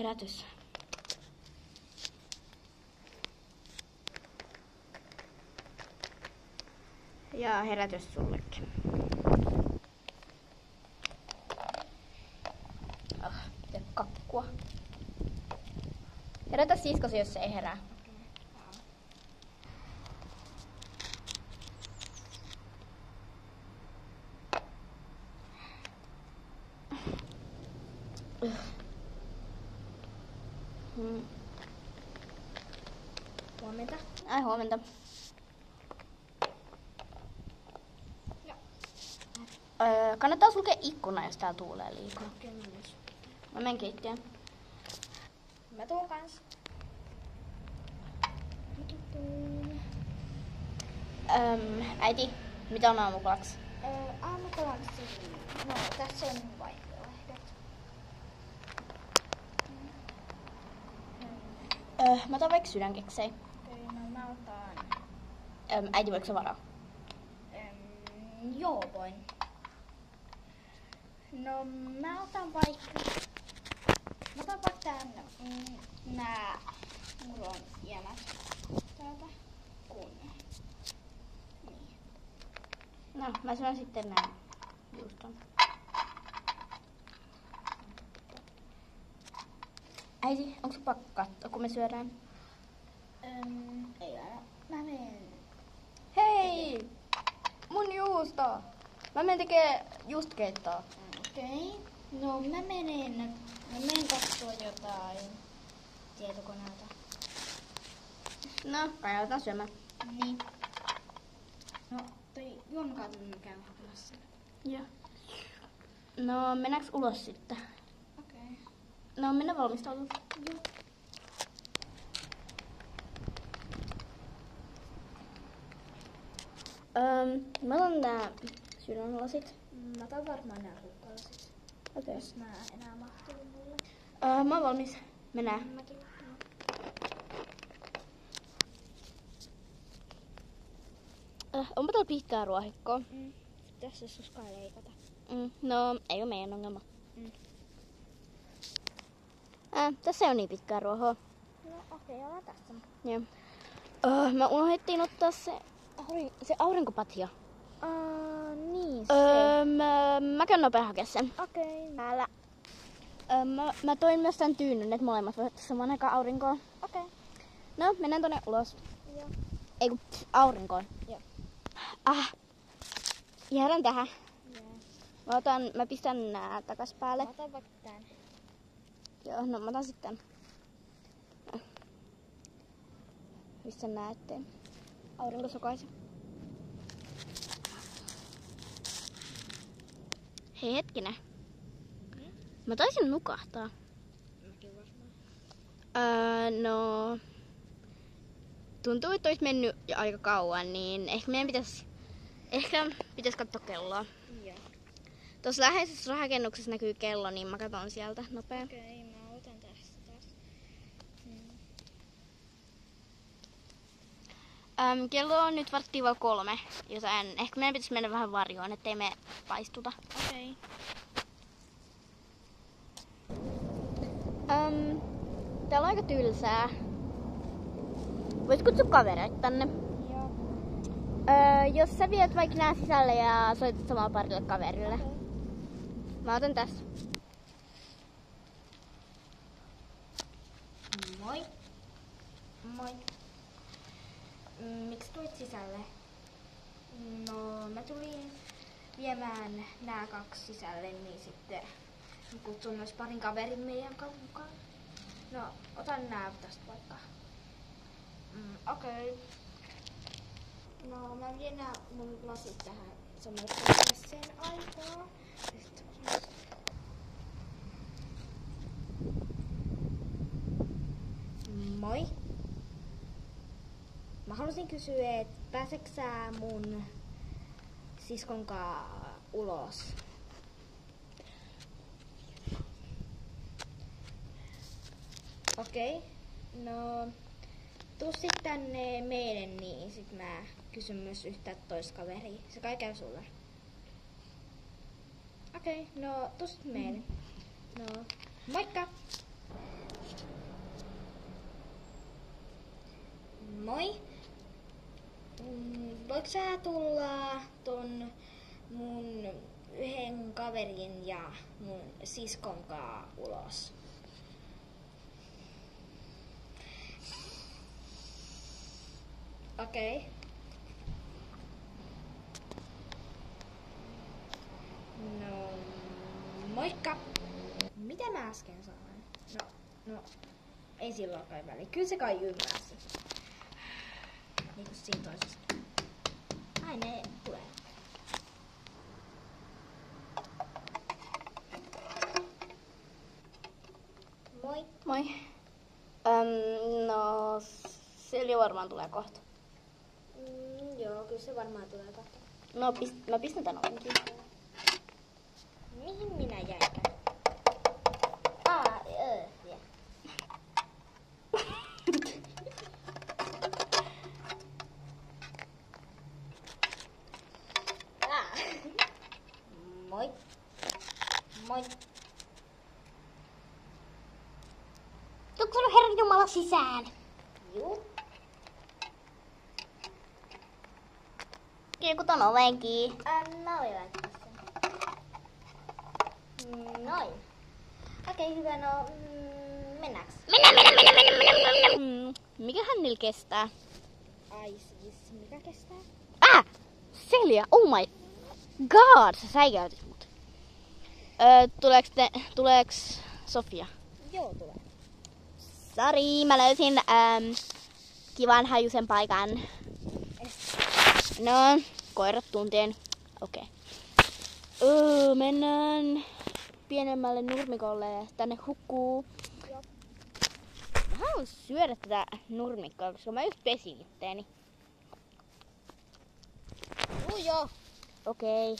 Herätys. Ja herätys sullekin. Tee kakkua. Herätä siskosi, jos se ei herää. Huomenta. Ai huomenta. Kannattaa sulkea ikkuna, jos täällä tuulee liikaa. Mä menen keittiöön. Mä tuun kans. Äiti, mitä on aamukolaksi? Aamukolaksi. No, tässä on vaihtoehdot. Mä otan vaikka sydänkeksei. Okei, no mä otan... Äiti, voiko sä varaa? Joo, voin. No, mä otan vaikka tän, nää murron jämät täältä, kun... Niin. No, mä syön sitten näin juuston. Äiti, onko sun pakko katsoa, kun me syödään? Ei aina. Mä menen... Hei! Mun juusto! Mä menen tekee juustokeittoa. Okei. No mä menen kattoo jotain tietokoneelta. No, aletaan syömään. Niin. No, toi Jonka tuli käy hakemassa. Joo. No, mennäänkö ulos sitten? Okei. No, mennään valmistautumaan. Joo. Mä otan nää sydänlasit. Mä otan varmaan nää rukkalasit. Okei. Jos nää enää mahtuu mulle. Mä oon valmis. Mennään. Mäkin. Onpa täällä pitkää ruohikkoa. Tässä suskaa leikata. No, ei oo meidän ongelma. Mm. Tässä ei oo niin pitkää ruohoa. No okei, ollaan tässä. Joo. Mä unohdettiin ottaa se aurinkopatja. Niin Mä käyn nopea hakea sen. Okei. Täällä. Mä toin myös tän tyynyn, että molemmat voivat samaan aikaan aurinkoon. Okei. No, mennään tonne ulos. Joo. Ei kun aurinkoon. Joo. Jäädään tähän. Joo. Mä pistän nää takas päälle. Mä otan vaikka tän. Joo, no mä otan sitten. Pistän nää eteen. Aurinko sokaisi. Hei hetkinen. Mä taisin nukahtaa. Mäkin varmaan. No... Tuntuu, että olisi mennyt jo aika kauan, niin ehkä pitäisi katsoa kelloa. Joo. Tuossa läheisessä rahakennuksessa näkyy kello, niin mä katson sieltä nopea. Okei, mä otan tästä taas. Kello on nyt 2:15, joten ehkä meidän pitäisi mennä vähän varjoon, ettei me paistuta. Okei. Täällä on aika tylsää. Voit kutsua kavereita tänne. Joo. Jos sä viet vaikka nää sisälle ja soitat samalla parille kaverille. Okei. Mä otan tässä. Moi. Moi. Miksi tulit sisälle? No, mä tulin viemään nää 2 sisälle, niin sitten kutsun myös parin kaverin meidän mukaan. No, otan nää tästä vaikka. Okei. No, mä vien nää mun lasit tähän sen aikaa. Moi. Mä halusin kysyä, että pääsetkö sä mun siskonkaan ulos? Okei. No, tuu sit tänne meille, niin sit mä kysyn myös yhtä toista kaveria. Se kai käy sulle. Okei, no tuu sit meille. No, moikka! moi. Voitko sä tulla ton mun yhden kaverin ja mun siskon kaa ulos? Okei. Okay. No, moikka! Mitä mä äsken sanoin? No, ei silloin kai väliä. Kyllä se kai ymmärsi. Niinku siinä toisessa. Ai ne tulee. Moi. Moi. No, Silja varmaan tulee kohta. Joo, kyllä se varmaan tulee kohta. No, mä pistän tän oven kiinni. Mihin minä jäinkään? Yeah. Moi. Moi. Tuutko sulla Herran Jumala sisään? Juu. Kiekut on oven kiinni. Mä olin laittaa sen. Noin. Okei, hyvä. No, mennäänkö? Mennään. Mikähän niillä kestää? Ai siis, mikä kestää? Silja, oh my god, sä säikäytit mut. Tuleeks Sofia? Joo, tulee. Sori, mä löysin kivan hajusen paikan. No, koirat tuntien. Okei. Mennään pienemmälle nurmikolle. Tänne hukkuu. Joo. Mä haluan syödä tätä nurmikkoa, koska mä just pesin itteeni. Joo. Okei.